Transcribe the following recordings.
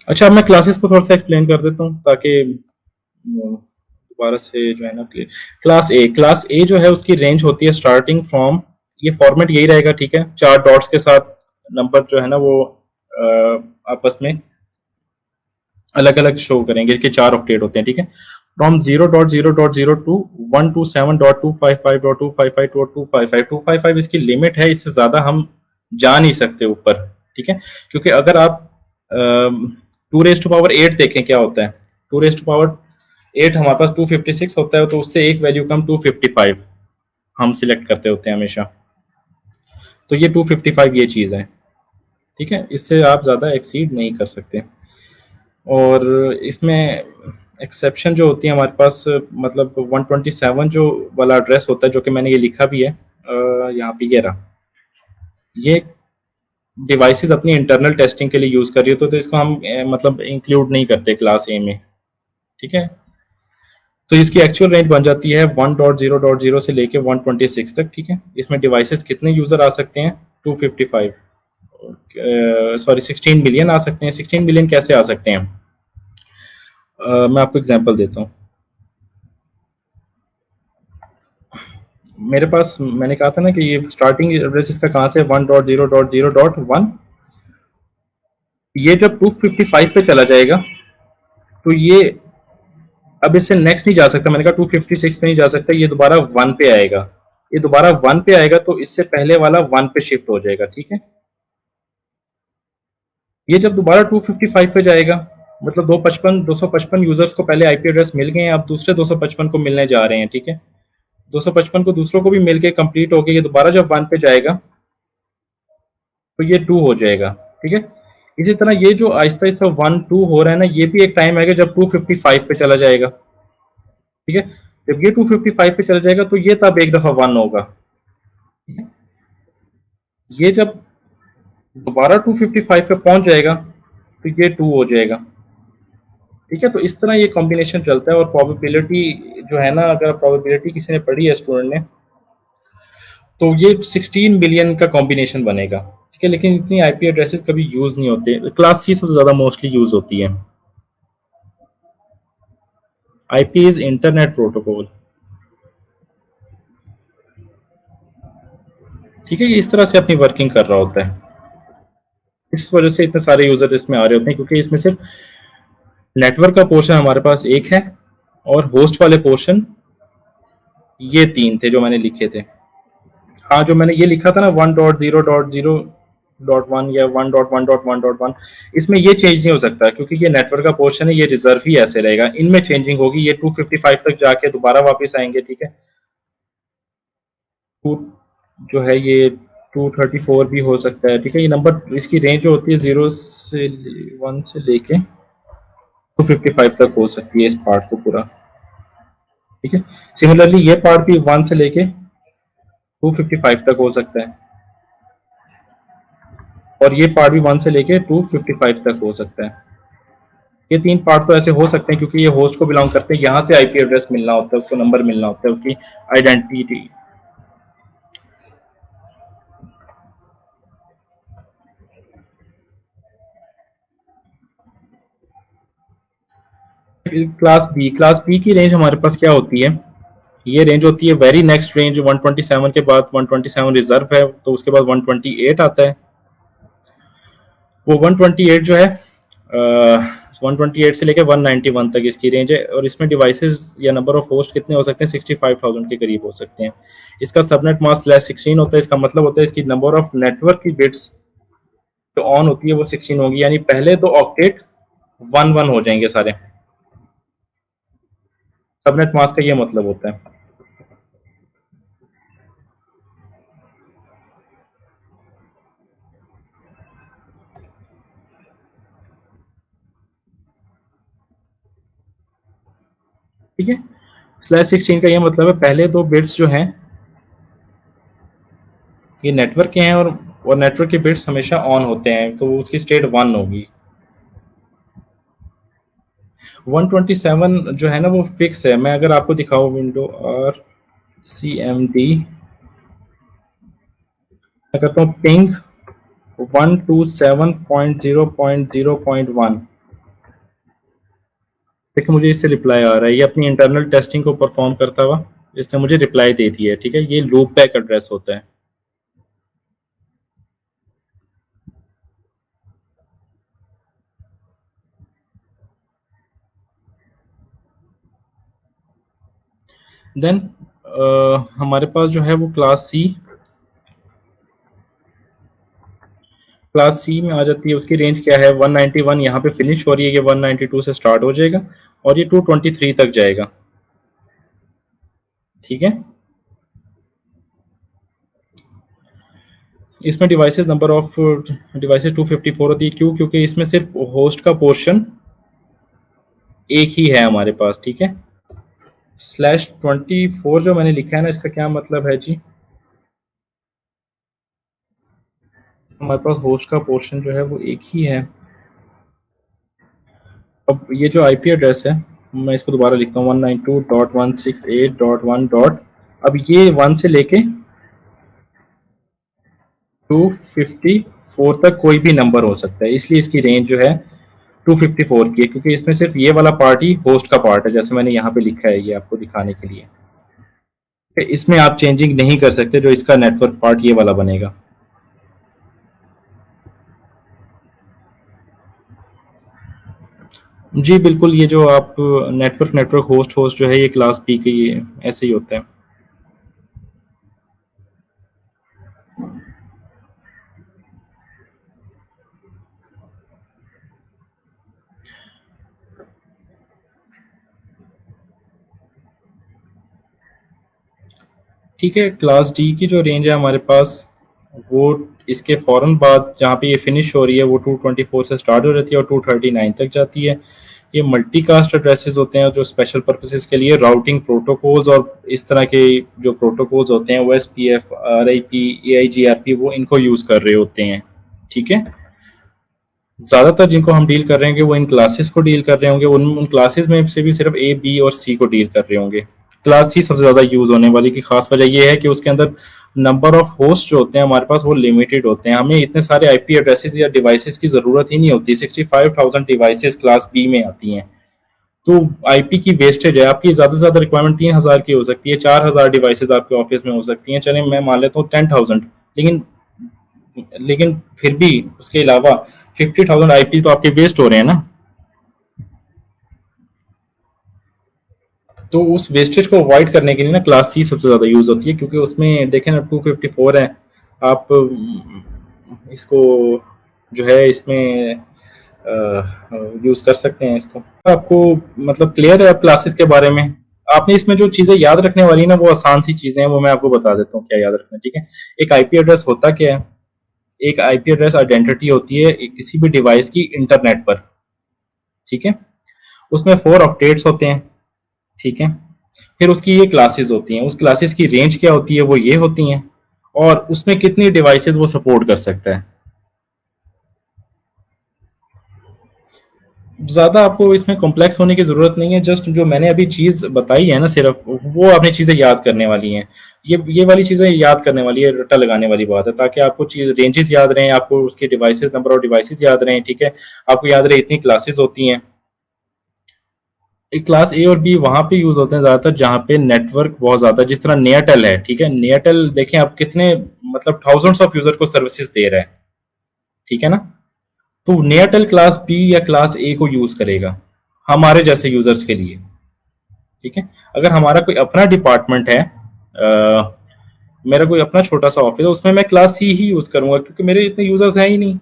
अच्छा, अब मैं क्लासेस को थोड़ा सा एक्सप्लेन कर देता हूँ ताकि दोबारा से जो है ना क्लियर। क्लास ए जो है उसकी रेंज होती है स्टार्टिंग फ्रॉम, ये फॉर्मेट यही रहेगा, ठीक है, 4 डॉट्स के साथ नंबर जो है ना वो आपस में अलग अलग शो करेंगे कि 4 ऑक्टेट होते हैं, ठीक है। फ्रॉम 0.0.0 टू 127.255.255.255 इसकी लिमिट है, इससे ज्यादा हम जा नहीं सकते ऊपर, ठीक है। क्योंकि अगर आप 2 रेज टू पावर 8 देखें क्या होता है, 2 रेज टू पावर 8 हमारे पास 256 होता है, तो उससे एक वैल्यू कम 255 हम सिलेक्ट करते होते हैं हमेशा। तो ये 255 ये चीज़ है, ठीक है, इससे आप ज़्यादा एक्सीड नहीं कर सकते। और इसमें एक्सेप्शन जो होती है हमारे पास, मतलब 127 जो वाला एड्रेस होता है, जो कि मैंने ये लिखा भी है यहाँ पे, ये रहा, ये डिवाइसेस अपनी इंटरनल टेस्टिंग के लिए यूज़ कर रही हो, तो इसको हम मतलब इंक्लूड नहीं करते क्लास ए में, ठीक है। तो इसकी एक्चुअल रेंज बन जाती है 1.0.0 से लेके 126 तक, ठीक है। इसमें डिवाइसेस कितने यूज़र आ सकते हैं, 255, सॉरी 16 मिलियन आ सकते हैं। 16 मिलियन कैसे आ सकते हैं, मैं आपको एग्जांपल देता हूँ। मेरे पास मैंने कहा था ना कि ये स्टार्टिंग एड्रेस इसका कहाँ से 1.0.0.1, ये जब 255 पे चला जाएगा तो ये अब इससे नेक्स्ट नहीं जा सकता, मैंने कहा 256 पे नहीं जा सकता, ये दोबारा 1 पे आएगा। ये दोबारा 1 पे आएगा तो इससे पहले वाला 1 पे शिफ्ट हो जाएगा, ठीक है। ये जब दोबारा 255 पे जाएगा, मतलब 255 यूजर्स को पहले आईपी एड्रेस मिल गए हैं, अब दूसरे 255 को मिलने जा रहे हैं, ठीक है। 255 को दूसरों को भी मिल के कंप्लीट हो गया, ये दोबारा जब 1 पे जाएगा तो ये 2 हो जाएगा, ठीक है। इसी तरह ये जो आहिस्ता आहिस्ता 1 2 हो रहा है ना, ये भी एक टाइम आएगा जब 255 पे चला जाएगा, ठीक है। जब ये 255 पे चला जाएगा तो ये तब एक दफा 1 होगा, ठीक है? ये जब दोबारा 255 पे पहुंच जाएगा तो ये 2 हो जाएगा, ठीक है। तो इस तरह ये कॉम्बिनेशन चलता है। और प्रोबेबिलिटी जो है ना, अगर प्रोबेबिलिटी किसी ने पढ़ी है स्टूडेंट ने, तो ये 16 बिलियन का कॉम्बिनेशन बनेगा, ठीक है। लेकिन इतनी आईपी एड्रेसेस कभी यूज नहीं होते, क्लास सी सबसे ज्यादा मोस्टली यूज होती है। आईपी इज इंटरनेट प्रोटोकॉल, ठीक है। ये इस तरह से अपनी वर्किंग कर रहा होता है, इस वजह से इतने सारे यूजर इसमें आ रहे होते हैं, क्योंकि इसमें सिर्फ नेटवर्क का पोर्शन हमारे पास एक है और होस्ट वाले पोर्शन ये 3 थे जो मैंने लिखे थे। हाँ, जो मैंने ये लिखा था ना 1.0.0.1 या 1.1.1.1, इसमें ये चेंज नहीं हो सकता क्योंकि ये नेटवर्क का पोर्शन है, ये रिजर्व ही ऐसे रहेगा। इनमें चेंजिंग होगी, ये 255 तक जाके दोबारा वापस आएंगे, ठीक है। टू जो है ये 234 भी हो सकता है, ठीक है। ये नंबर, इसकी रेंज जो होती है 1 से लेके 255 तक हो सकती है इस पार्ट को पूरा, ठीक है। सिमिलरली ये पार्ट भी 1 से लेके 255 तक हो सकता है, और ये पार्ट भी 1 से लेके 255 तक हो सकता है। ये 3 पार्ट तो ऐसे हो सकते हैं क्योंकि ये होस्ट को बिलोंग करते हैं, यहाँ से आईपी एड्रेस मिलना होता है, उसको नंबर मिलना होता है, उसकी आइडेंटिटी। क्लास बी की रेंज हमारे पास क्या होती है, ये रेंज होती है वेरी नेक्स्ट रेंज 127 के बाद 127 रिजर्व है, तो उसके बाद 128 आता है। वो 128 जो है 128 से लेकर 191 तक इसकी रेंज है, और इसमें डिवाइसेस या नंबर ऑफ होस्ट कितने हो सकते हैं, 65,000 के करीब हो सकते हैं। इसका सबनेट मास्क /16 होता है, इसका मतलब होता है इसकी नंबर ऑफ नेटवर्क की बिट्स जो ऑन होती है वो 16 होगी, यानी पहले तो ऑक्टेट 1 1 हो जाएंगे सारे। सबनेट मास्क का ये मतलब होता है, ठीक है। /16 का ये मतलब है पहले दो बिट्स जो हैं ये नेटवर्क के हैं, और नेटवर्क के बिट्स हमेशा ऑन होते हैं, तो उसकी स्टेट 1 होगी। 127 जो है ना वो फिक्स है। मैं अगर आपको दिखाऊं विंडो आर CMD, मैं करता हूँ पिंग 127.0.0.1, देखिए मुझे इससे रिप्लाई आ रहा है, ये अपनी इंटरनल टेस्टिंग को परफॉर्म करता हुआ इसने मुझे रिप्लाई दे दी है। ठीक है, ये लूप बैक एड्रेस होता है। देन हमारे पास जो है वो क्लास सी में आ जाती है। उसकी रेंज क्या है, 191 यहाँ पे फिनिश हो रही है, ये 192 से स्टार्ट हो जाएगा और ये 223 तक जाएगा। ठीक है, इसमें डिवाइसेस नंबर ऑफ डिवाइसेस 254 होती है। क्यों? क्योंकि इसमें सिर्फ होस्ट का पोर्शन एक ही है हमारे पास। ठीक है, /24 जो मैंने लिखा है ना, इसका क्या मतलब है जी, हमारे पास होस्ट का पोर्शन जो है वो एक ही है। अब ये जो आईपी एड्रेस है, मैं इसको दोबारा लिखता हूँ, 192.168.1 डॉट, अब ये 1 से लेके 254 तक कोई भी नंबर हो सकता है, इसलिए इसकी रेंज जो है 254 की है, क्योंकि इसमें सिर्फ ये वाला पार्ट ही होस्ट का पार्ट है, जैसे मैंने यहाँ पे लिखा है ये आपको दिखाने के लिए। इसमें आप चेंजिंग नहीं कर सकते, जो इसका नेटवर्क पार्ट ये वाला बनेगा। जी बिल्कुल, ये जो आप नेटवर्क होस्ट जो है ये क्लास बी के ये ऐसे ही होता है। ठीक है, क्लास डी की जो रेंज है हमारे पास, वो इसके फ़ौरन बाद जहाँ पे ये फिनिश हो रही है वो 224 से स्टार्ट हो जाती है और 239 तक जाती है। ये मल्टीकास्ट एड्रेसेस होते हैं जो स्पेशल पर्पसेस के लिए राउटिंग प्रोटोकॉल्स और इस तरह के जो प्रोटोकॉल्स होते हैं, OSPF, RIP, AIGRP, वो इनको यूज़ कर रहे होते हैं। ठीक है, ज़्यादातर जिनको हम डील कर रहे होंगे वो इन क्लासेस को डील कर रहे होंगे, उन क्लासेस में से भी सिर्फ A, B और C को डील कर रहे होंगे। क्लास सी सबसे ज़्यादा यूज़ होने वाली की खास वजह ये है कि उसके अंदर नंबर ऑफ होस्ट जो होते हैं हमारे पास वो लिमिटेड होते हैं। हमें इतने सारे आईपी एड्रेसेस या डिवाइसेस की ज़रूरत ही नहीं होती। 65,000 डिवाइसेस क्लास बी में आती हैं, तो आईपी की वेस्टेज है। आपकी ज़्यादा से ज़्यादा रिक्वायरमेंट 3,000 की हो सकती है, 4,000 डिवाइसेस आपके ऑफिस में हो सकती हैं। चलिए मैं मान लेता हूँ 10,000, लेकिन लेकिन फिर भी उसके अलावा 50,000 आईपी तो आपके वेस्ट हो रहे हैं ना। तो उस वेस्टेज को अवॉइड करने के लिए ना क्लास सी सबसे ज़्यादा यूज़ होती है, क्योंकि उसमें देखें ना 254 है। आप इसको जो है इसमें यूज़ कर सकते हैं इसको। आपको मतलब क्लियर है अब क्लासेस के बारे में? आपने इसमें जो चीज़ें याद रखने वाली ना वो आसान सी चीज़ें हैं, वो मैं आपको बता देता हूँ क्या याद रखना है। ठीक है, एक आईपी एड्रेस होता क्या है? एक आईपी एड्रेस आइडेंटिटी होती है किसी भी डिवाइस की इंटरनेट पर। ठीक है, उसमें 4 ऑक्टेट्स होते हैं। ठीक है, फिर उसकी ये क्लासेस होती हैं, उस क्लासेस की रेंज क्या होती है, वो ये होती हैं, और उसमें कितनी डिवाइसेस वो सपोर्ट कर सकता है। ज़्यादा आपको इसमें कॉम्प्लेक्स होने की ज़रूरत नहीं है, जस्ट जो मैंने अभी चीज़ बताई है ना, सिर्फ वो आपने चीज़ें याद करने वाली हैं। ये वाली चीज़ें याद करने वाली है, रट्टा लगाने वाली बात है, ताकि आपको चीज़ रेंजेस याद रहें, आपको उसके डिवाइसेस नंबर ऑफ डिवाइसेस याद रहें। ठीक है, आपको याद रहे इतनी क्लासेस होती हैं। एक क्लास ए और बी वहां पे यूज होते हैं ज्यादातर जहाँ पे नेटवर्क बहुत ज्यादा, जिस तरह नेयरटेल है। ठीक है, नेयरटेल देखें आप कितने मतलब थाउजेंड्स ऑफ यूजर को सर्विसेज दे रहा है। ठीक है ना, तो नेयरटेल क्लास बी या क्लास ए को यूज करेगा हमारे जैसे यूजर्स के लिए। ठीक है, अगर हमारा कोई अपना डिपार्टमेंट है, मेरा कोई अपना छोटा सा ऑफिस है, उसमें मैं क्लास सी ही यूज करूंगा, क्योंकि मेरे इतने यूजर्स हैं ही नहीं।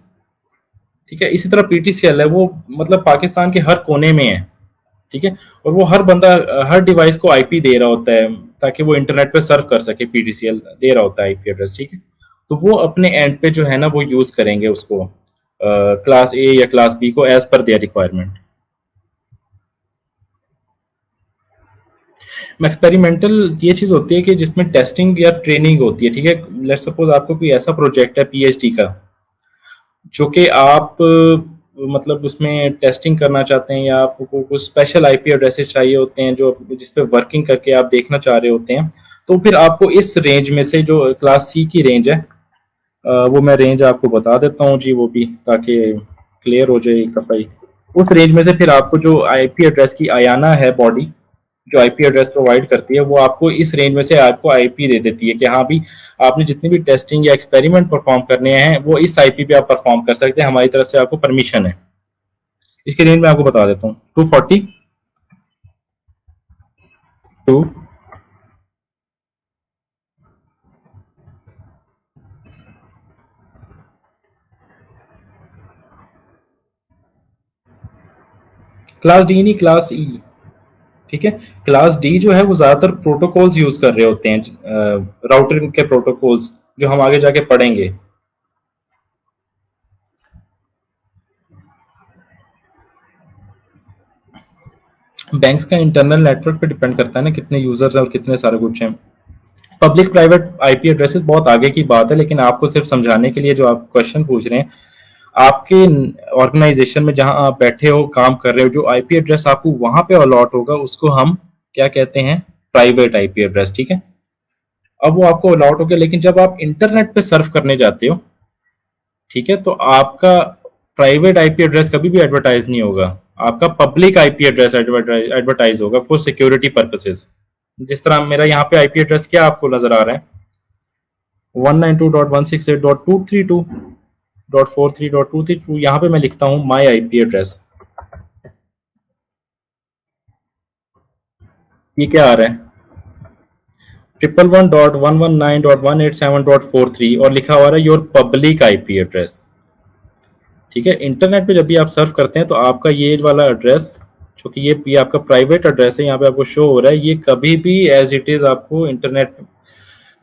ठीक है, इसी तरह पीटीसीएल है, वो मतलब पाकिस्तान के हर कोने में है। ठीक है, और वो हर बंदा हर डिवाइस को आईपी दे रहा होता है ताकि वो इंटरनेट पे सर्व कर सके, पीटीसीएल दे रहा होता है आईपी एड्रेस। ठीक है, तो वो अपने एंड पे जो है ना वो यूज करेंगे उसको, क्लास ए या क्लास बी को, as per their requirement. Experimental ये चीज होती है कि जिसमें टेस्टिंग या ट्रेनिंग होती है। ठीक है, लेट्स सपोज आपको कोई ऐसा प्रोजेक्ट है पीएचडी का, जो कि आप मतलब उसमें टेस्टिंग करना चाहते हैं, या आपको कुछ स्पेशल आईपी एड्रेसेस चाहिए होते हैं जो जिस पे वर्किंग करके आप देखना चाह रहे होते हैं, तो फिर आपको इस रेंज में से जो क्लास सी की रेंज है, वो मैं रेंज आपको बता देता हूँ जी, वो भी ताकि क्लियर हो जाए एक दफा ही। उस रेंज में से फिर आपको जो आईपी एड्रेस की आयाना है बॉडी, जो आईपी एड्रेस प्रोवाइड करती है, वो आपको इस रेंज में से आपको आईपी दे देती है कि हाँ भी आपने जितनी भी टेस्टिंग या एक्सपेरिमेंट परफॉर्म करने हैं वो इस आईपी पे आप परफॉर्म कर सकते हैं, हमारी तरफ से आपको परमिशन है। इसकी रेंज मैं आपको बता देता हूँ, 240 टू क्लास डी नहीं, क्लास ई। ठीक है, क्लास डी जो है वो ज्यादातर प्रोटोकॉल्स यूज कर रहे होते हैं, राउटर के प्रोटोकॉल्स, जो हम आगे जाके पढ़ेंगे। बैंक्स का इंटरनल नेटवर्क पे डिपेंड करता है ना, कितने यूजर्स हैं और कितने सारे कुछ हैं। पब्लिक प्राइवेट आईपी एड्रेसेस बहुत आगे की बात है, लेकिन आपको सिर्फ समझाने के लिए जो आप क्वेश्चन पूछ रहे हैं, आपके ऑर्गेनाइजेशन में जहां आप बैठे हो, काम कर रहे हो, जो आईपी एड्रेस आपको वहां पे अलॉट होगा उसको हम क्या कहते हैं, प्राइवेट आईपी एड्रेस। ठीक है, अब वो आपको अलॉट हो गया, लेकिन जब आप इंटरनेट पे सर्फ करने जाते हो, ठीक है, तो आपका प्राइवेट आईपी एड्रेस कभी भी एडवर्टाइज नहीं होगा, आपका पब्लिक आईपी एड्रेस एडवर्टाइज होगा फॉर सिक्योरिटी पर्पसेस। जिस तरह मेरा यहाँ पे आईपी एड्रेस क्या आपको नजर आ रहा है, 192.168.232.43.232, यहाँ पे मैं लिखता हूँ माई आईपी एड्रेस। ये क्या आ रहा है, 111.119.187.43 और लिखा हुआ है योर पब्लिक आईपी एड्रेस। ठीक है, इंटरनेट पे जब भी आप सर्फ करते हैं तो आपका ये वाला एड्रेस, जो कि ये आपका प्राइवेट एड्रेस है, यहाँ पे आपको शो हो रहा है, ये कभी भी एज इट इज आपको इंटरनेट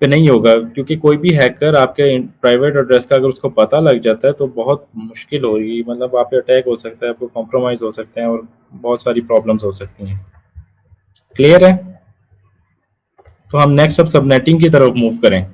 पे नहीं होगा, क्योंकि कोई भी हैकर आपके प्राइवेट एड्रेस का अगर उसको पता लग जाता है तो बहुत मुश्किल होगी, मतलब आप पे अटैक हो सकता है, आपको कॉम्प्रोमाइज हो सकते हैं और बहुत सारी प्रॉब्लम्स हो सकती हैं। क्लियर है, तो हम नेक्स्ट अब सबनेटिंग की तरफ मूव करें।